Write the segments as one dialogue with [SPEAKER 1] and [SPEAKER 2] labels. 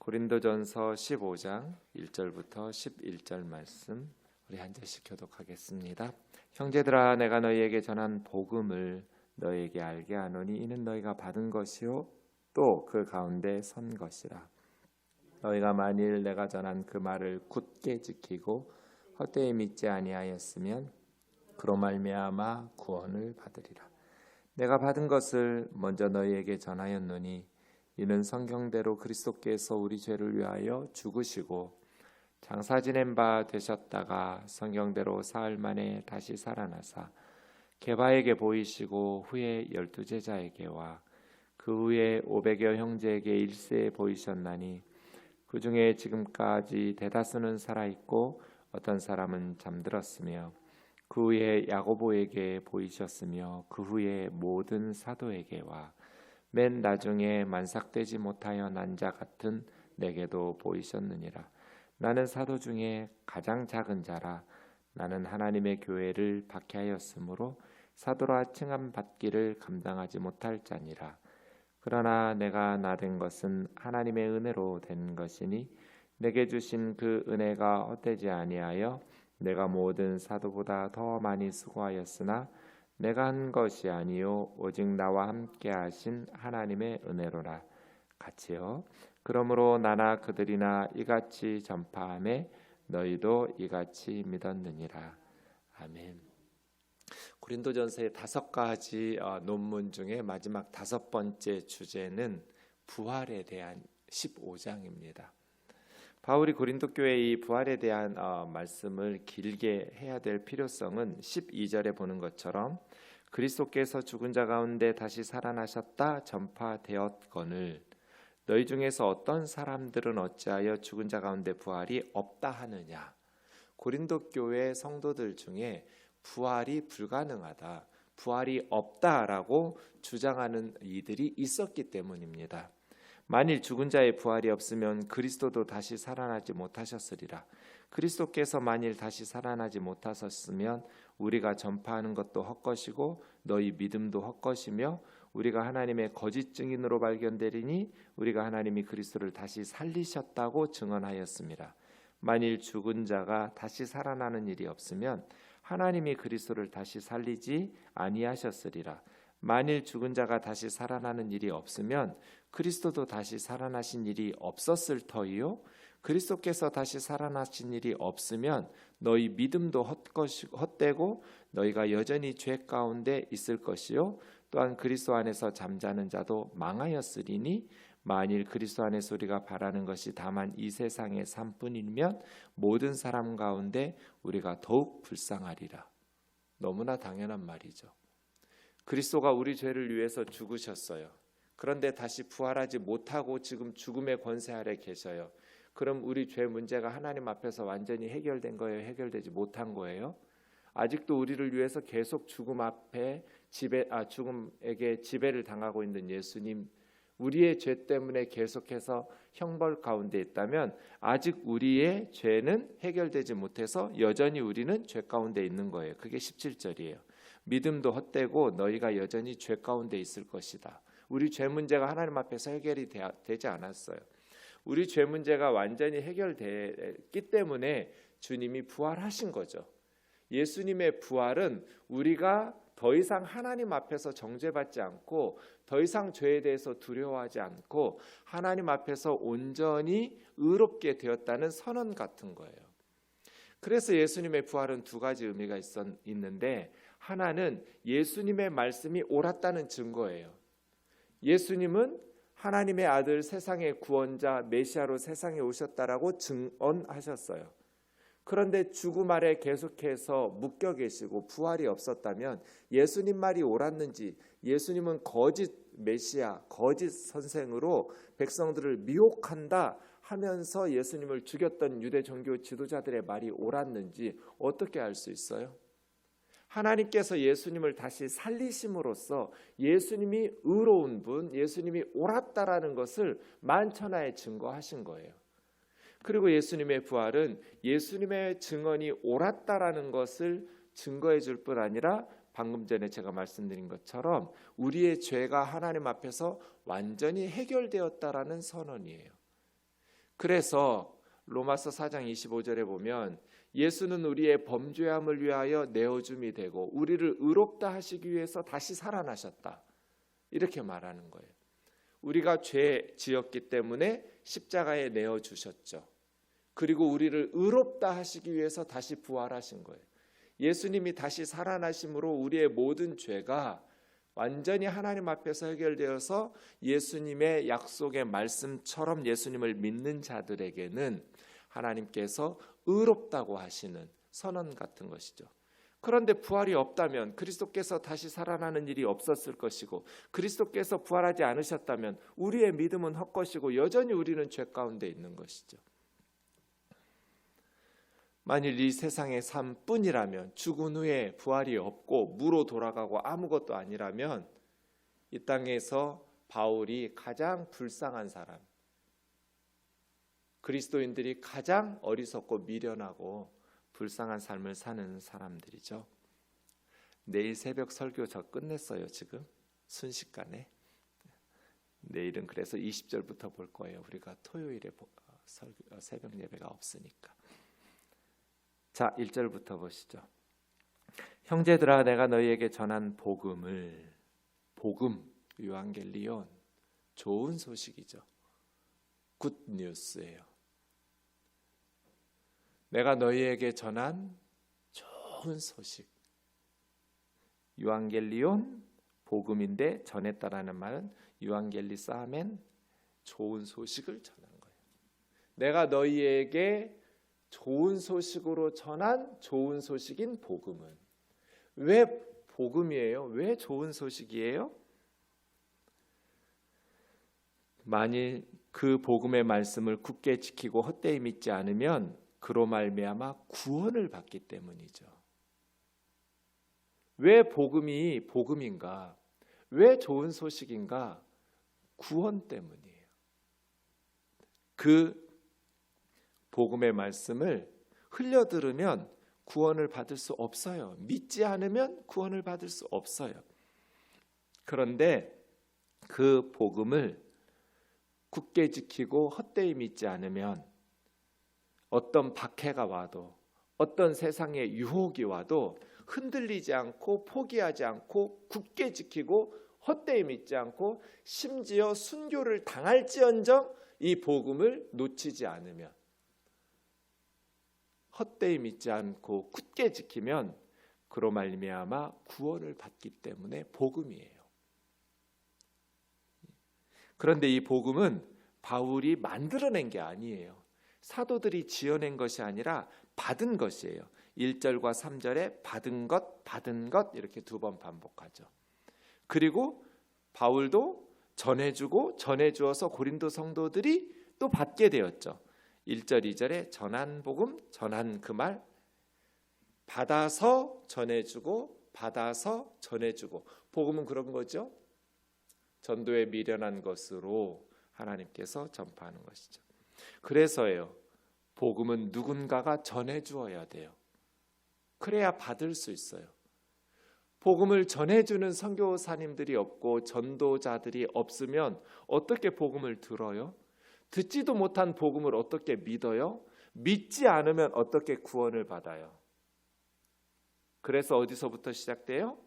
[SPEAKER 1] 고린도전서 15장 1절부터 11절 말씀 우리 한 절씩 교독하겠습니다. 형제들아, 내가 너희에게 전한 복음을 너희에게 알게 하노니 이는 너희가 받은 것이요 또 그 가운데 선 것이라. 너희가 만일 내가 전한 그 말을 굳게 지키고 헛되이 믿지 아니하였으면 그로 말미암아 구원을 받으리라. 내가 받은 것을 먼저 너희에게 전하였노니 이는 성경대로 그리스도께서 우리 죄를 위하여 죽으시고 장사 지낸 바 되셨다가 성경대로 사흘 만에 다시 살아나사 게바에게 보이시고 후에 12 제자에게와 그 후에 500여 형제에게 일세에 보이셨나니 그 중에 지금까지 대다수는 살아있고 어떤 사람은 잠들었으며 그 후에 야고보에게 보이셨으며 그 후에 모든 사도에게와 맨 나중에 만삭되지 못하여 난 자 같은 내게도 보이셨느니라. 나는 사도 중에 가장 작은 자라. 나는 하나님의 교회를 박해하였으므로 사도라 칭함 받기를 감당하지 못할 자니라. 그러나 내가 나된 것은 하나님의 은혜로 된 것이니 내게 주신 그 은혜가 헛되지 아니하여 내가 모든 사도보다 더 많이 수고하였으나 내가 한 것이 아니요 오직 나와 함께 하신 하나님의 은혜로라. 같이요. 그러므로 나나 그들이나 이같이 전파하매 너희도 이같이 믿었느니라. 아멘. 고린도전서의 5가지 논문 중에 마지막 5번째 주제는 부활에 대한 15장입니다. 바울이 고린도 교회의 이 부활에 대한 말씀을 길게 해야 될 필요성은 12절에 보는 것처럼 그리스도께서 죽은 자 가운데 다시 살아나셨다 전파되었거늘 너희 중에서 어떤 사람들은 어찌하여 죽은 자 가운데 부활이 없다 하느냐. 고린도 교회 성도들 중에 부활이 불가능하다, 부활이 없다라고 주장하는 이들이 있었기 때문입니다. 만일 죽은 자의 부활이 없으면 그리스도도 다시 살아나지 못하셨으리라. 그리스도께서 만일 다시 살아나지 못하셨으면 우리가 전파하는 것도 헛것이고 너희 믿음도 헛것이며 우리가 하나님의 거짓 증인으로 발견되리니 우리가 하나님이 그리스도를 다시 살리셨다고 증언하였습니다. 만일 죽은 자가 다시 살아나는 일이 없으면 하나님이 그리스도를 다시 살리지 아니하셨으리라. 만일 죽은 자가 다시 살아나는 일이 없으면 그리스도도 다시 살아나신 일이 없었을 터이요 그리스도께서 다시 살아나신 일이 없으면 너희 믿음도 헛되고 너희가 여전히 죄 가운데 있을 것이요 또한 그리스도 안에서 잠자는 자도 망하였으리니 만일 그리스도 안에서 우리가 바라는 것이 다만 이 세상의 삶뿐이면 모든 사람 가운데 우리가 더욱 불쌍하리라. 너무나 당연한 말이죠. 그리스도가 우리 죄를 위해서 죽으셨어요. 그런데 다시 부활하지 못하고 지금 죽음의 권세 아래 계셔요. 그럼 우리 죄 문제가 하나님 앞에서 완전히 해결된 거예요? 해결되지 못한 거예요? 아직도 우리를 위해서 계속 죽음 앞에 죽음에게 지배를 당하고 있는 예수님, 우리의 죄 때문에 계속해서 형벌 가운데 있다면 아직 우리의 죄는 해결되지 못해서 여전히 우리는 죄 가운데 있는 거예요. 그게 17절이에요. 믿음도 헛되고 너희가 여전히 죄 가운데 있을 것이다. 우리 죄 문제가 하나님 앞에서 해결이 되지 않았어요. 우리 죄 문제가 완전히 해결됐기 때문에 주님이 부활하신 거죠. 예수님의 부활은 우리가 더 이상 하나님 앞에서 정죄받지 않고 더 이상 죄에 대해서 두려워하지 않고 하나님 앞에서 온전히 의롭게 되었다는 선언 같은 거예요. 그래서 예수님의 부활은 2가지 의미가 있는데 하나는 예수님의 말씀이 옳았다는 증거예요. 예수님은 하나님의 아들, 세상의 구원자, 메시아로 세상에 오셨다라고 증언하셨어요. 그런데 죽음 아래 계속해서 묶여 계시고 부활이 없었다면 예수님 말이 옳았는지, 예수님은 거짓 메시아, 거짓 선생으로 백성들을 미혹한다 하면서 예수님을 죽였던 유대 종교 지도자들의 말이 옳았는지 어떻게 알 수 있어요? 하나님께서 예수님을 다시 살리심으로써 예수님이 의로운 분, 예수님이 옳았다라는 것을 만천하에 증거하신 거예요. 그리고 예수님의 부활은 예수님의 증언이 옳았다라는 것을 증거해 줄 뿐 아니라 방금 전에 제가 말씀드린 것처럼 우리의 죄가 하나님 앞에서 완전히 해결되었다라는 선언이에요. 그래서 로마서 4장 25절에 보면 예수는 우리의 범죄함을 위하여 내어줌이 되고 우리를 의롭다 하시기 위해서 다시 살아나셨다. 이렇게 말하는 거예요. 우리가 죄 지었기 때문에 십자가에 내어주셨죠. 그리고 우리를 의롭다 하시기 위해서 다시 부활하신 거예요. 예수님이 다시 살아나심으로 우리의 모든 죄가 완전히 하나님 앞에서 해결되어서 예수님의 약속의 말씀처럼 예수님을 믿는 자들에게는 하나님께서 의롭다고 하시는 선언 같은 것이죠. 그런데 부활이 없다면 그리스도께서 다시 살아나는 일이 없었을 것이고 그리스도께서 부활하지 않으셨다면 우리의 믿음은 헛것이고 여전히 우리는 죄 가운데 있는 것이죠. 만일 이 세상의 삶뿐이라면 죽은 후에 부활이 없고 무로 돌아가고 아무것도 아니라면 이 땅에서 바울이 가장 불쌍한 사람, 그리스도인들이 가장 어리석고 미련하고 불쌍한 삶을 사는 사람들이죠. 내일 새벽 설교 저 끝냈어요. 지금 순식간에. 내일은 그래서 20절부터 볼 거예요. 우리가 토요일에 새벽 예배가 없으니까. 자, 1절부터 보시죠. 형제들아 내가 너희에게 전한 복음을, 복음, 유앙겔리온, 좋은 소식이죠. 굿뉴스예요. 내가 너희에게 전한 좋은 소식. 유앙겔리온, 복음인데 전했다라는 말은 유앙겔리사멘, 좋은 소식을 전한 거예요. 내가 너희에게 좋은 소식으로 전한 좋은 소식인 복음은, 왜 복음이에요? 왜 좋은 소식이에요? 만일 그 복음의 말씀을 굳게 지키고 헛되이 믿지 않으면 그로 말미암아 구원을 받기 때문이죠. 왜 복음이 복음인가? 왜 좋은 소식인가? 구원 때문이에요. 그 복음의 말씀을 흘려 들으면 구원을 받을 수 없어요. 믿지 않으면 구원을 받을 수 없어요. 그런데 그 복음을 굳게 지키고 헛되이 믿지 않으면 어떤 박해가 와도 어떤 세상의 유혹이 와도 흔들리지 않고 포기하지 않고 굳게 지키고 헛되이 믿지 않고 심지어 순교를 당할지언정 이 복음을 놓치지 않으면, 헛되이 믿지 않고 굳게 지키면 그로 말미암아 구원을 받기 때문에 복음이에요. 그런데 이 복음은 바울이 만들어낸 게 아니에요. 사도들이 지어낸 것이 아니라 받은 것이에요. 1절과 3절에 받은 것 이렇게 두 번 반복하죠. 그리고 바울도 전해주고 전해주어서 고린도 성도들이 또 받게 되었죠. 1절 2절에 전한 복음, 전한 그 말, 받아서 전해주고 받아서 전해주고. 복음은 그런 거죠. 전도에 미련한 것으로 하나님께서 전파하는 것이죠. 그래서예요. 복음은 누군가가 전해주어야 돼요. 그래야 받을 수 있어요. 복음을 전해주는 선교사님들이 없고 전도자들이 없으면 어떻게 복음을 들어요? 듣지도 못한 복음을 어떻게 믿어요? 믿지 않으면 어떻게 구원을 받아요? 그래서 어디서부터 시작돼요?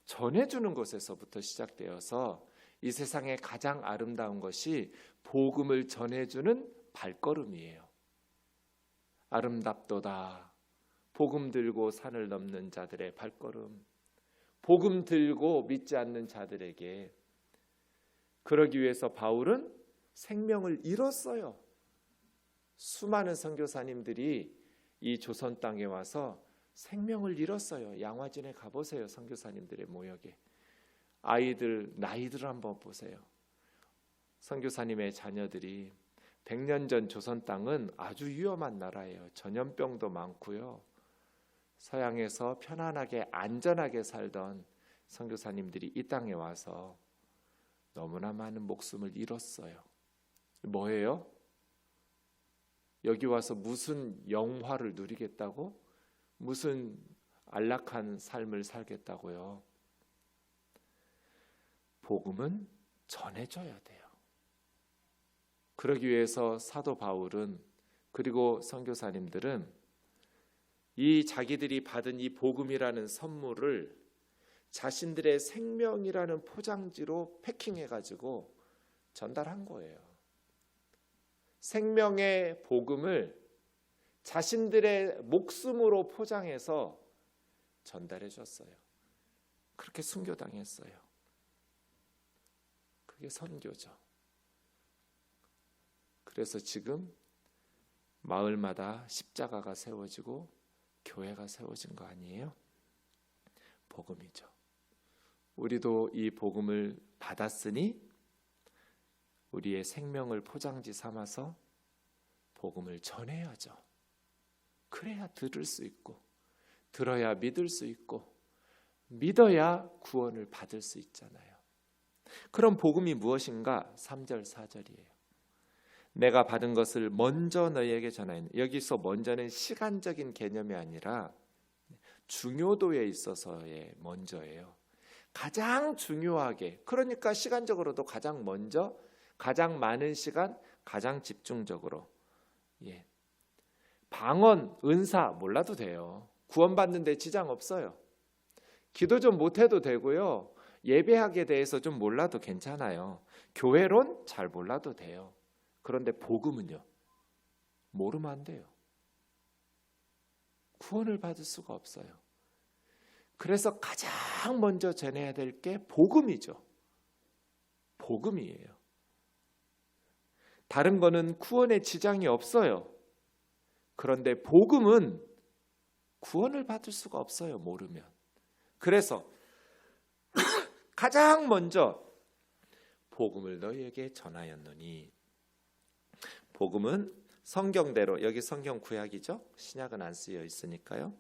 [SPEAKER 1] 전해주는 것에서부터 시작되어서 이 세상에 가장 아름다운 것이 복음을 전해주는 발걸음이에요. 아름답도다. 복음 들고 산을 넘는 자들의 발걸음. 복음 들고 믿지 않는 자들에게. 그러기 위해서 바울은 생명을 잃었어요. 수많은 선교사님들이 이 조선 땅에 와서 생명을 잃었어요. 양화진에 가보세요. 선교사님들의 모역에. 아이들, 나이들 한번 보세요. 선교사님의 자녀들이 100년 전 조선 땅은 아주 위험한 나라예요. 전염병도 많고요. 서양에서 편안하게 안전하게 살던 선교사님들이 이 땅에 와서 너무나 많은 목숨을 잃었어요. 뭐예요? 여기 와서 무슨 영화를 누리겠다고? 무슨 안락한 삶을 살겠다고요? 복음은 전해줘야 돼요. 그러기 위해서 사도 바울은 그리고 선교사님들은 이 자기들이 받은 이 복음이라는 선물을 자신들의 생명이라는 포장지로 패킹해가지고 전달한 거예요. 생명의 복음을 자신들의 목숨으로 포장해서 전달해 줬어요. 그렇게 순교당했어요. 그게 선교죠. 그래서 지금 마을마다 십자가가 세워지고 교회가 세워진 거 아니에요? 복음이죠. 우리도 이 복음을 받았으니 우리의 생명을 포장지 삼아서 복음을 전해야죠. 그래야 들을 수 있고, 들어야 믿을 수 있고, 믿어야 구원을 받을 수 있잖아요. 그럼 복음이 무엇인가? 3절 4절이에요. 내가 받은 것을 먼저 너희에게 전하였노니. 여기서 먼저는 시간적인 개념이 아니라 중요도에 있어서의 먼저예요. 가장 중요하게, 그러니까 시간적으로도 가장 먼저, 가장 많은 시간, 가장 집중적으로. 방언, 은사 몰라도 돼요. 구원받는 데 지장 없어요. 기도 좀 못해도 되고요. 예배하기에 대해서 좀 몰라도 괜찮아요. 교회론 잘 몰라도 돼요. 그런데 복음은요, 모르면 안 돼요. 구원을 받을 수가 없어요. 그래서 가장 먼저 전해야 될 게 복음이죠. 복음이에요. 다른 거는 구원에 지장이 없어요. 그런데 복음은 구원을 받을 수가 없어요, 모르면. 그래서 가장 먼저 복음을 너희에게 전하였노니. 복음은 성경대로, 여기 성경 구약이죠. 신약은 안 쓰여 있으니까요.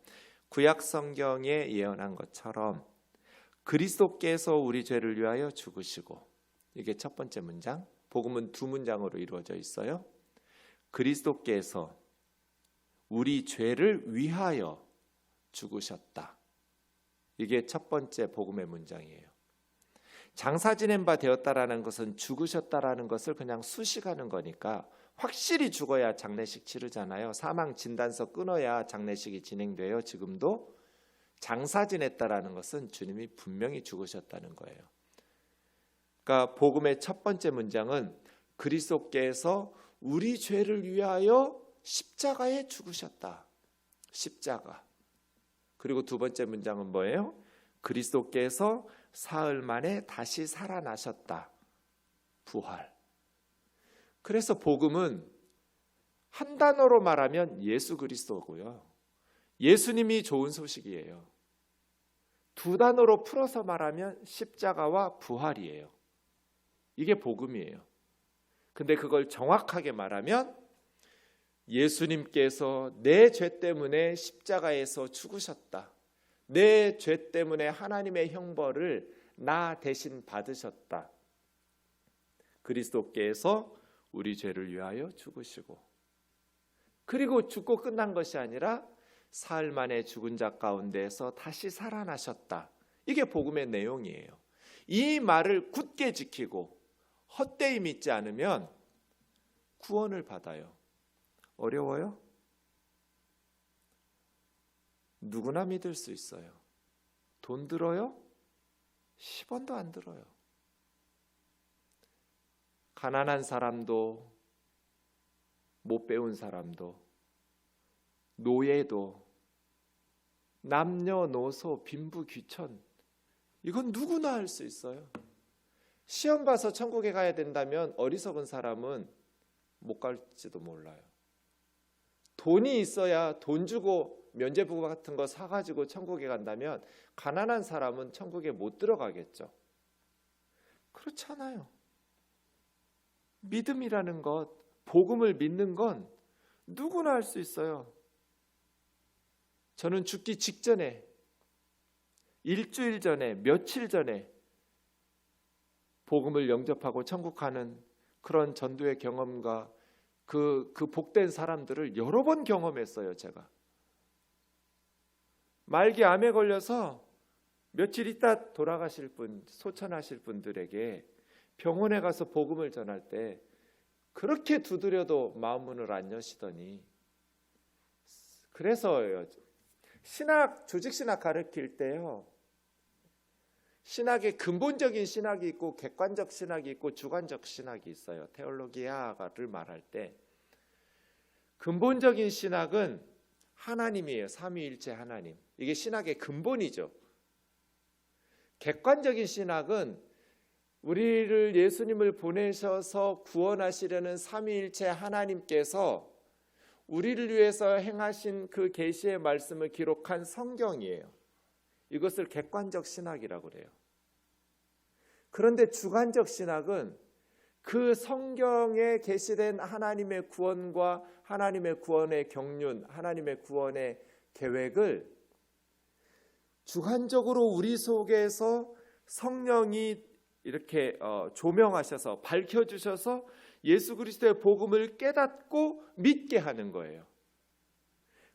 [SPEAKER 1] 구약 성경에 예언한 것처럼 그리스도께서 우리 죄를 위하여 죽으시고, 이게 첫 번째 문장. 복음은 두 문장으로 이루어져 있어요. 그리스도께서 우리 죄를 위하여 죽으셨다. 이게 첫 번째 복음의 문장이에요. 장사 지낸 바 되었다라는 것은 죽으셨다라는 것을 그냥 수식하는 거니까 확실히 죽어야 장례식 치르잖아요. 사망 진단서 끊어야 장례식이 진행돼요. 지금도 장사 지냈다라는 것은 주님이 분명히 죽으셨다는 거예요. 그러니까 복음의 첫 번째 문장은 그리스도께서 우리 죄를 위하여 십자가에 죽으셨다. 십자가. 그리고 두 번째 문장은 뭐예요? 그리스도께서 사흘 만에 다시 살아나셨다. 부활. 그래서 복음은 한 단어로 말하면 예수 그리스도고요. 예수님이 좋은 소식이에요. 두 단어로 풀어서 말하면 십자가와 부활이에요. 이게 복음이에요. 근데 그걸 정확하게 말하면 예수님께서 내 죄 때문에 십자가에서 죽으셨다. 내 죄 때문에 하나님의 형벌을 나 대신 받으셨다. 그리스도께서 우리 죄를 위하여 죽으시고, 그리고 죽고 끝난 것이 아니라 사흘 만에 죽은 자 가운데서 다시 살아나셨다. 이게 복음의 내용이에요. 이 말을 굳게 지키고 헛되이 믿지 않으면 구원을 받아요. 어려워요? 누구나 믿을 수 있어요. 돈 들어요? 10원도 안 들어요. 가난한 사람도, 못 배운 사람도, 노예도, 남녀노소, 빈부귀천, 이건 누구나 할 수 있어요. 시험 봐서 천국에 가야 된다면 어리석은 사람은 못 갈지도 몰라요. 돈이 있어야 돈 주고 면죄부 같은 거 사가지고 천국에 간다면 가난한 사람은 천국에 못 들어가겠죠. 그렇잖아요. 믿음이라는 것, 복음을 믿는 건 누구나 할 수 있어요. 저는 죽기 직전에, 일주일 전에, 며칠 전에 복음을 영접하고 천국 가는 그런 전도의 경험과 그 복된 사람들을 여러 번 경험했어요. 제가 말기 암에 걸려서 며칠 있다 돌아가실 분, 소천하실 분들에게 병원에 가서 복음을 전할 때 그렇게 두드려도 마음 문을 안 여시더니, 그래서요, 조직 신학 가르칠 때요, 신학의 근본적인 신학이 있고 객관적 신학이 있고 주관적 신학이 있어요. 테올로기아를 말할 때 근본적인 신학은 하나님이에요. 삼위일체 하나님. 이게 신학의 근본이죠. 객관적인 신학은 우리를 예수님을 보내셔서 구원하시려는 삼위일체 하나님께서 우리를 위해서 행하신 그 계시의 말씀을 기록한 성경이에요. 이것을 객관적 신학이라고 그래요. 그런데 주관적 신학은 그 성경에 계시된 하나님의 구원과 하나님의 구원의 경륜, 하나님의 구원의 계획을 주관적으로 우리 속에서 성령이 이렇게 조명하셔서 밝혀주셔서 예수 그리스도의 복음을 깨닫고 믿게 하는 거예요.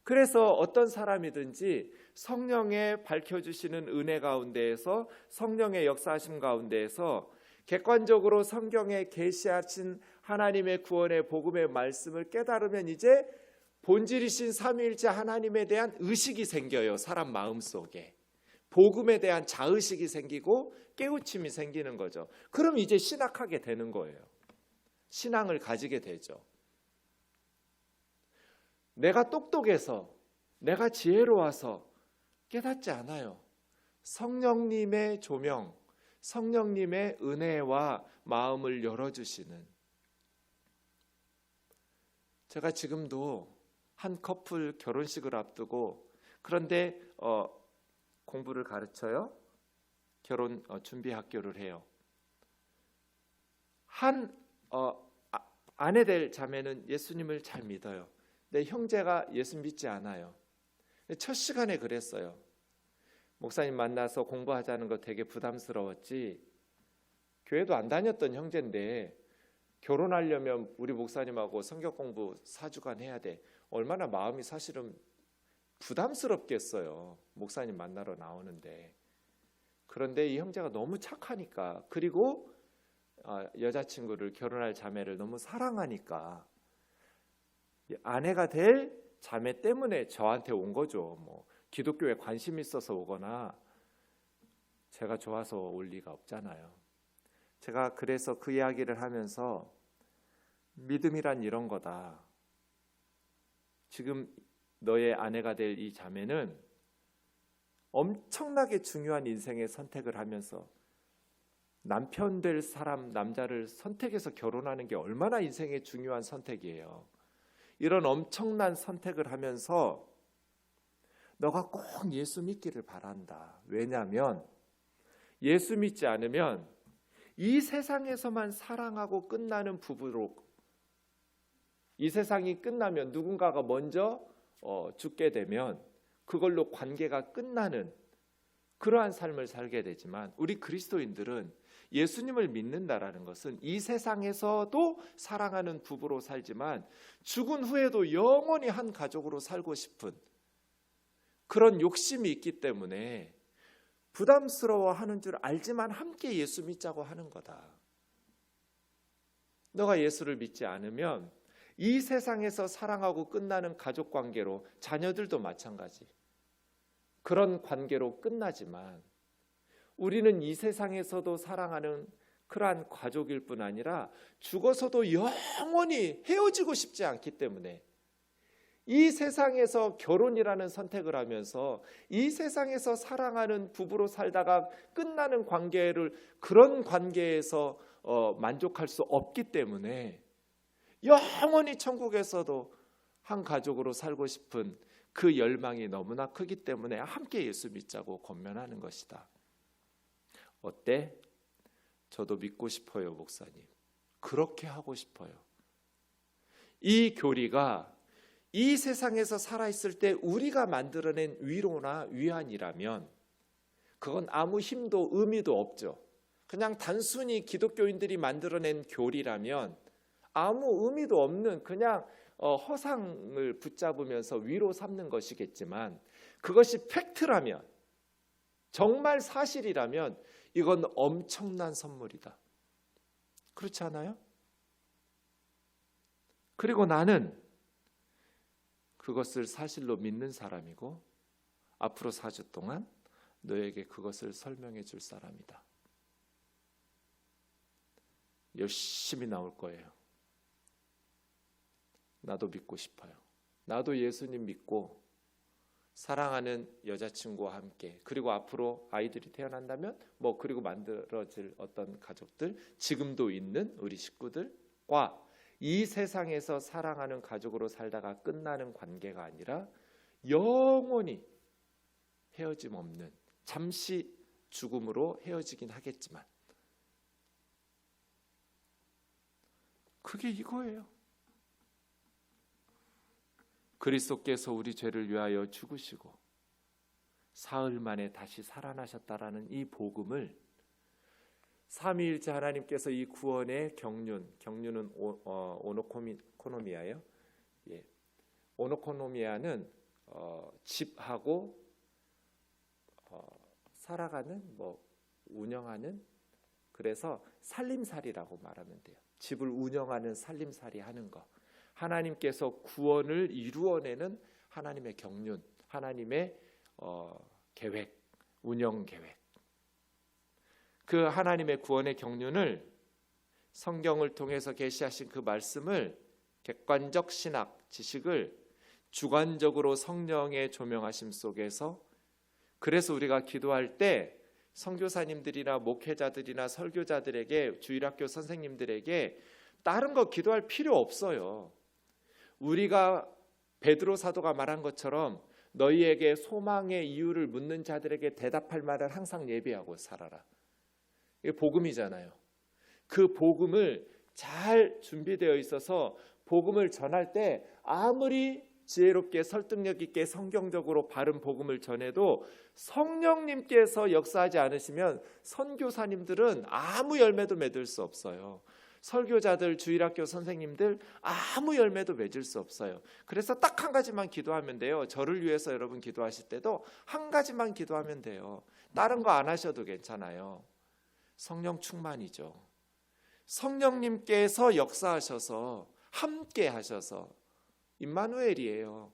[SPEAKER 1] 그래서 어떤 사람이든지 성령의 밝혀주시는 은혜 가운데에서, 성령의 역사하심 가운데에서 객관적으로 성경에 계시하신 하나님의 구원의 복음의 말씀을 깨달으면 이제 본질이신 삼위일체 하나님에 대한 의식이 생겨요. 사람 마음속에 복음에 대한 자의식이 생기고 깨우침이 생기는 거죠. 그럼 이제 신학하게 되는 거예요. 신앙을 가지게 되죠. 내가 똑똑해서, 내가 지혜로워서 깨닫지 않아요. 성령님의 조명, 성령님의 은혜와 마음을 열어주시는. 제가 지금도 한 커플 결혼식을 앞두고, 그런데 공부를 가르쳐요. 결혼 준비 학교를 해요. 한 아내 될 자매는 예수님을 잘 믿어요. 내 형제가 예수 믿지 않아요. 첫 시간에 그랬어요. 목사님 만나서 공부하자는 거 되게 부담스러웠지. 교회도 안 다녔던 형제인데 결혼하려면 우리 목사님하고 성경 공부 4주간 해야 돼. 얼마나 마음이 사실은 부담스럽겠어요. 목사님 만나러 나오는데. 그런데 이 형제가 너무 착하니까, 그리고 여자친구를, 결혼할 자매를 너무 사랑하니까 아내가 될 자매 때문에 저한테 온 거죠. 뭐 기독교에 관심 있어서 오거나 제가 좋아서 올 리가 없잖아요. 제가 그래서 그 이야기를 하면서 믿음이란 이런 거다. 지금 너의 아내가 될 이 자매는 엄청나게 중요한 인생의 선택을 하면서 남편 될 사람, 남자를 선택해서 결혼하는 게 얼마나 인생의 중요한 선택이에요. 이런 엄청난 선택을 하면서 너가 꼭 예수 믿기를 바란다. 왜냐하면 예수 믿지 않으면 이 세상에서만 사랑하고 끝나는 부부로, 이 세상이 끝나면 누군가가 먼저 죽게 되면 그걸로 관계가 끝나는 그러한 삶을 살게 되지만, 우리 그리스도인들은 예수님을 믿는다라는 것은 이 세상에서도 사랑하는 부부로 살지만 죽은 후에도 영원히 한 가족으로 살고 싶은 그런 욕심이 있기 때문에 부담스러워하는 줄 알지만 함께 예수 믿자고 하는 거다. 너가 예수를 믿지 않으면 이 세상에서 사랑하고 끝나는 가족 관계로, 자녀들도 마찬가지 그런 관계로 끝나지만, 우리는 이 세상에서도 사랑하는 그러한 가족일 뿐 아니라 죽어서도 영원히 헤어지고 싶지 않기 때문에 이 세상에서 결혼이라는 선택을 하면서 이 세상에서 사랑하는 부부로 살다가 끝나는 관계를, 그런 관계에서 만족할 수 없기 때문에 영원히 천국에서도 한 가족으로 살고 싶은 그 열망이 너무나 크기 때문에 함께 예수 믿자고 권면하는 것이다. 어때? 저도 믿고 싶어요, 목사님. 그렇게 하고 싶어요. 이 교리가 이 세상에서 살아있을 때 우리가 만들어낸 위로나 위안이라면 그건 아무 힘도 의미도 없죠. 그냥 단순히 기독교인들이 만들어낸 교리라면 아무 의미도 없는 그냥 허상을 붙잡으면서 위로 삼는 것이겠지만, 그것이 팩트라면, 정말 사실이라면 이건 엄청난 선물이다. 그렇지 않아요? 그리고 나는 그것을 사실로 믿는 사람이고 앞으로 4주 동안 너에게 그것을 설명해 줄 사람이다. 열심히 나올 거예요. 나도 믿고 싶어요. 나도 예수님 믿고 사랑하는 여자친구와 함께, 그리고 앞으로 아이들이 태어난다면 그리고 만들어질 어떤 가족들, 지금도 있는 우리 식구들과 이 세상에서 사랑하는 가족으로 살다가 끝나는 관계가 아니라 영원히 헤어짐 없는, 잠시 죽음으로 헤어지긴 하겠지만 그게 이거예요. 그리스도께서 우리 죄를 위하여 죽으시고 사흘 만에 다시 살아나셨다라는 이 복음을 삼위일체 하나님께서 이 구원의 경륜은 오노코노미아예요. 예. 오노코노미아는 집하고 살아가는 운영하는, 그래서 살림살이라고 말하면 돼요. 집을 운영하는 살림살이 하는 거. 하나님께서 구원을 이루어내는 하나님의 경륜, 하나님의 계획, 운영 계획. 그 하나님의 구원의 경륜을 성경을 통해서 계시하신 그 말씀을, 객관적 신학 지식을 주관적으로 성령의 조명하심 속에서, 그래서 우리가 기도할 때 선교사님들이나 목회자들이나 설교자들에게, 주일학교 선생님들에게 다른 거 기도할 필요 없어요. 우리가 베드로 사도가 말한 것처럼 너희에게 소망의 이유를 묻는 자들에게 대답할 말을 항상 예비하고 살아라. 이게 복음이잖아요. 그 복음을 잘 준비되어 있어서 복음을 전할 때 아무리 지혜롭게 설득력 있게 성경적으로 바른 복음을 전해도 성령님께서 역사하지 않으시면 선교사님들은 아무 열매도 맺을 수 없어요. 설교자들, 주일학교 선생님들 아무 열매도 맺을 수 없어요. 그래서 딱 한 가지만 기도하면 돼요. 저를 위해서 여러분 기도하실 때도 한 가지만 기도하면 돼요. 다른 거 안 하셔도 괜찮아요. 성령 충만이죠. 성령님께서 역사하셔서 함께 하셔서, 임마누엘이에요.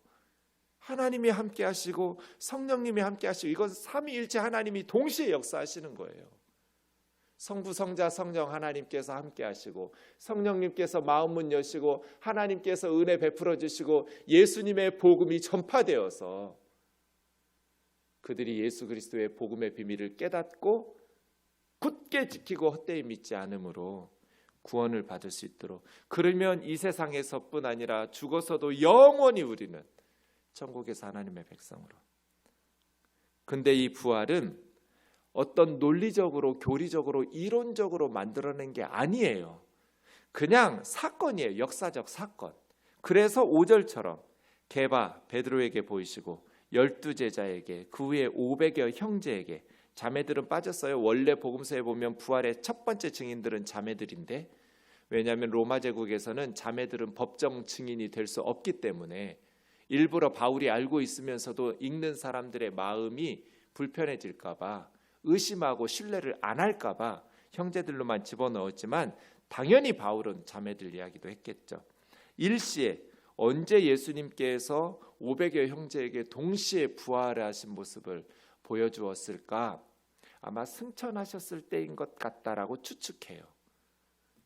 [SPEAKER 1] 하나님이 함께 하시고 성령님이 함께 하시고, 이건 삼위일체 하나님이 동시에 역사하시는 거예요. 성부, 성자, 성령 하나님께서 함께 하시고, 성령님께서 마음문 여시고, 하나님께서 은혜 베풀어 주시고, 예수님의 복음이 전파되어서 그들이 예수 그리스도의 복음의 비밀을 깨닫고 굳게 지키고 헛되이 믿지 않으므로 구원을 받을 수 있도록, 그러면 이 세상에서뿐 아니라 죽어서도 영원히 우리는 천국에서 하나님의 백성으로. 근데 이 부활은 어떤 논리적으로, 교리적으로, 이론적으로 만들어낸 게 아니에요. 그냥 사건이에요. 역사적 사건. 그래서 5절처럼 게바 베드로에게 보이시고 12제자에게, 그 후에 500여 형제에게, 자매들은 빠졌어요. 원래 복음서에 보면 부활의 첫 번째 증인들은 자매들인데, 왜냐하면 로마 제국에서는 자매들은 법정 증인이 될 수 없기 때문에 일부러 바울이 알고 있으면서도 읽는 사람들의 마음이 불편해질까 봐, 의심하고 신뢰를 안 할까 봐 형제들로만 집어넣었지만, 당연히 바울은 자매들 이야기도 했겠죠. 일시에 언제 예수님께서 500여 형제에게 동시에 부활하신 모습을 보여주었을까? 아마 승천하셨을 때인 것 같다라고 추측해요.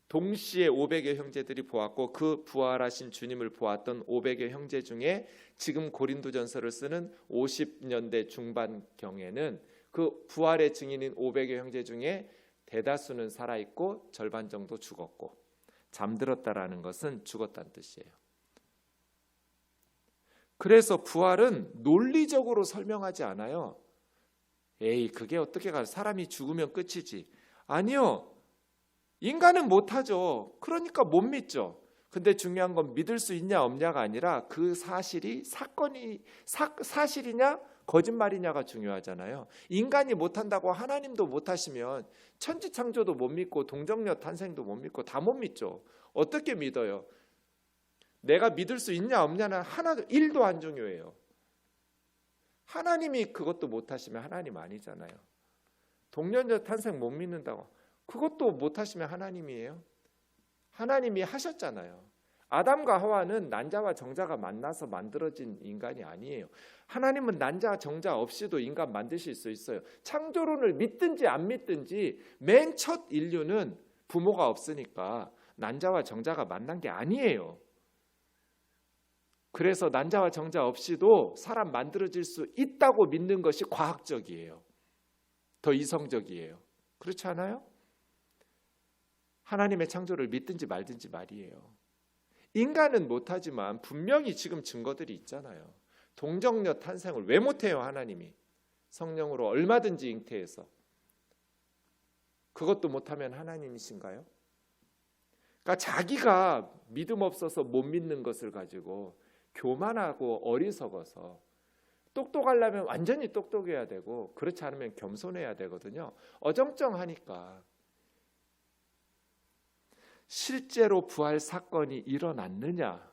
[SPEAKER 1] 동시에 500여 형제들이 보았고, 그 부활하신 주님을 보았던 500여 형제 중에 지금 고린도전서를 쓰는 50년대 중반경에는 그 부활의 증인인 500여 형제 중에 대다수는 살아있고 절반 정도 죽었고, 잠들었다라는 것은 죽었다는 뜻이에요. 그래서 부활은 논리적으로 설명하지 않아요. 에이, 그게 어떻게 가? 사람이 죽으면 끝이지. 아니요. 인간은 못하죠. 그러니까 못 믿죠. 근데 중요한 건 믿을 수 있냐 없냐가 아니라 그 사실이 사실이냐 거짓말이냐가 중요하잖아요. 인간이 못한다고 하나님도 못하시면 천지창조도 못 믿고 동정녀 탄생도 못 믿고 다 못 믿죠. 어떻게 믿어요? 내가 믿을 수 있냐 없냐는 하나도 1도 안 중요해요. 하나님이 그것도 못하시면 하나님 아니잖아요. 동정녀 탄생 못 믿는다고, 그것도 못하시면 하나님이에요? 하나님이 하셨잖아요. 아담과 하와는 난자와 정자가 만나서 만들어진 인간이 아니에요. 하나님은 난자 정자 없이도 인간 만드실 수 있어요. 창조론을 믿든지 안 믿든지 맨 첫 인류는 부모가 없으니까 난자와 정자가 만난 게 아니에요. 그래서 난자와 정자 없이도 사람 만들어질 수 있다고 믿는 것이 과학적이에요. 더 이성적이에요. 그렇지 않아요? 하나님의 창조를 믿든지 말든지 말이에요. 인간은 못하지만 분명히 지금 증거들이 있잖아요. 동정녀 탄생을 왜 못해요? 하나님이 성령으로 얼마든지 잉태해서. 그것도 못하면 하나님이신가요? 그러니까 자기가 믿음 없어서 못 믿는 것을 가지고 교만하고 어리석어서, 똑똑하려면 완전히 똑똑해야 되고 그렇지 않으면 겸손해야 되거든요. 어정쩡하니까. 실제로 부활 사건이 일어났느냐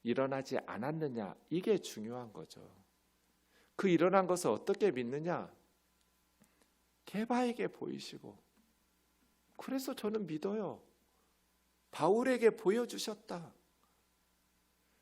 [SPEAKER 1] 일어나지 않았느냐, 이게 중요한 거죠. 그 일어난 것을 어떻게 믿느냐? 개바에게 보이시고. 그래서 저는 믿어요. 바울에게 보여주셨다.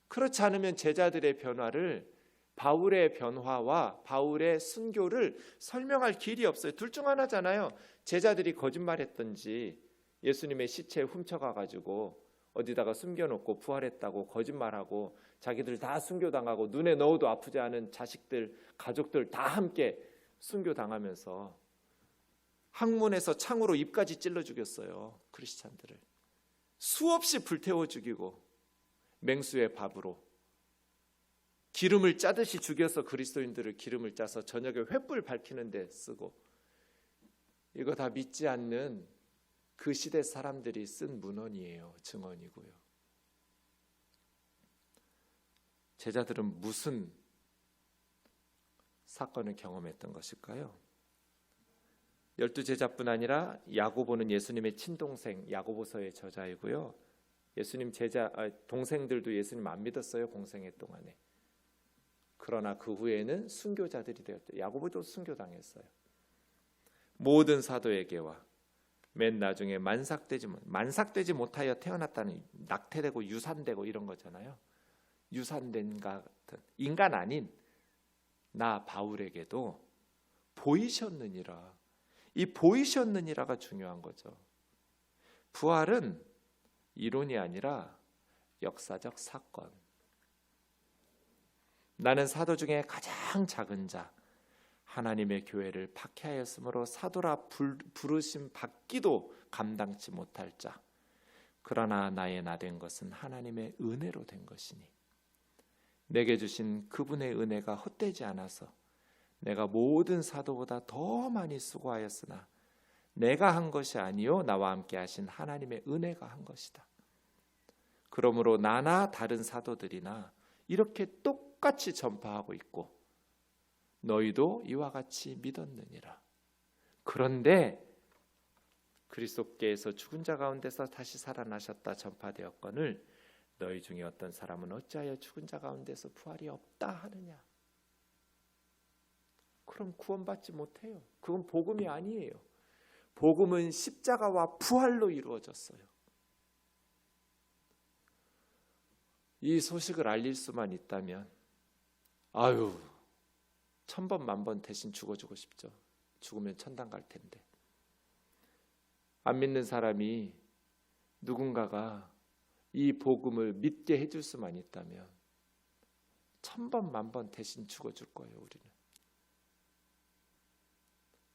[SPEAKER 1] 그렇지 않으면 제자들의 변화를, 바울의 변화와 바울의 순교를 설명할 길이 없어요. 둘 중 하나잖아요. 제자들이 거짓말했든지 예수님의 시체 훔쳐가가지고 어디다가 숨겨놓고 부활했다고 거짓말하고 자기들 다 순교당하고 눈에 넣어도 아프지 않은 자식들, 가족들 다 함께 순교당하면서 항문에서 창으로 입까지 찔러 죽였어요. 크리스찬들을 수없이 불태워 죽이고 맹수의 밥으로 기름을 짜듯이 죽여서 그리스도인들을 기름을 짜서 저녁에 횃불 밝히는 데 쓰고, 이거 다 믿지 않는 그 시대 사람들이 쓴 문헌이에요. 증언이고요. 제자들은 무슨 사건을 경험했던 것일까요? 12제자뿐 아니라 야고보는 예수님의 친동생, 야고보서의 저자이고요. 예수님 동생들도 예수님 안 믿었어요. 공생애 동안에. 그러나 그 후에는 순교자들이 되었죠. 야고보도 순교당했어요. 모든 사도에게와 맨 나중에 만삭되지 못하여 태어났다는, 낙태되고 유산되고 이런 거잖아요. 유산된 같은 인간 아닌 나 바울에게도 보이셨느니라. 이 보이셨느니라가 중요한 거죠. 부활은 이론이 아니라 역사적 사건. 나는 사도 중에 가장 작은 자, 하나님의 교회를 박해하였으므로 사도라 부르심 받기도 감당치 못할 자. 그러나 나의 나 된 것은 하나님의 은혜로 된 것이니 내게 주신 그분의 은혜가 헛되지 않아서 내가 모든 사도보다 더 많이 수고하였으나 내가 한 것이 아니요 나와 함께 하신 하나님의 은혜가 한 것이다. 그러므로 나나 다른 사도들이나 이렇게 똑같이 전파하고 있고 너희도 이와 같이 믿었느니라. 그런데 그리스도께서 죽은 자 가운데서 다시 살아나셨다 전파되었거늘 너희 중에 어떤 사람은 어찌하여 죽은 자 가운데서 부활이 없다 하느냐. 그럼 구원받지 못해요. 그건 복음이 아니에요. 복음은 십자가와 부활로 이루어졌어요. 이 소식을 알릴 수만 있다면 1000번 만번 대신 죽어주고 싶죠. 죽으면 천당 갈 텐데. 안 믿는 사람이 누군가가 이 복음을 믿게 해줄 수만 있다면 1000번 만번 대신 죽어줄 거예요. 우리는.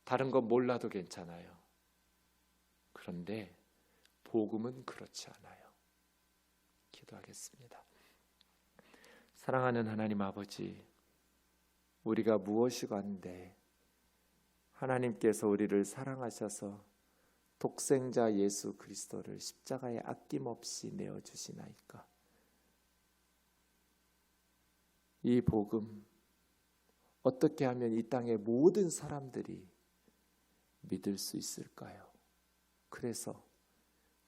[SPEAKER 1] 다른 건 몰라도 괜찮아요. 그런데 복음은 그렇지 않아요. 기도하겠습니다. 사랑하는 하나님 아버지, 우리가 무엇이건데 하나님께서 우리를 사랑하셔서 독생자 예수 그리스도를 십자가에 아낌없이 내어주시나이까. 이 복음 어떻게 하면 이 땅의 모든 사람들이 믿을 수 있을까요? 그래서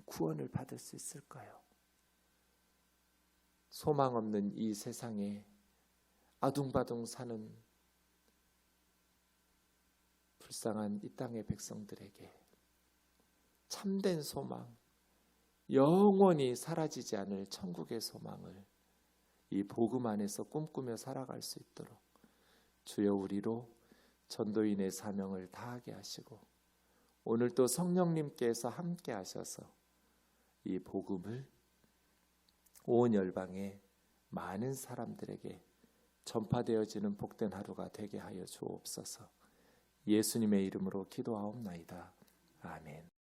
[SPEAKER 1] 구원을 받을 수 있을까요? 소망 없는 이 세상에 아둥바둥 사는 불쌍한 이 땅의 백성들에게 참된 소망, 영원히 사라지지 않을 천국의 소망을 이 복음 안에서 꿈꾸며 살아갈 수 있도록 주여 우리로 전도인의 사명을 다하게 하시고 오늘 또 성령님께서 함께 하셔서 이 복음을 온 열방에 많은 사람들에게 전파되어지는 복된 하루가 되게 하여 주옵소서. 예수님의 이름으로 기도하옵나이다. 아멘.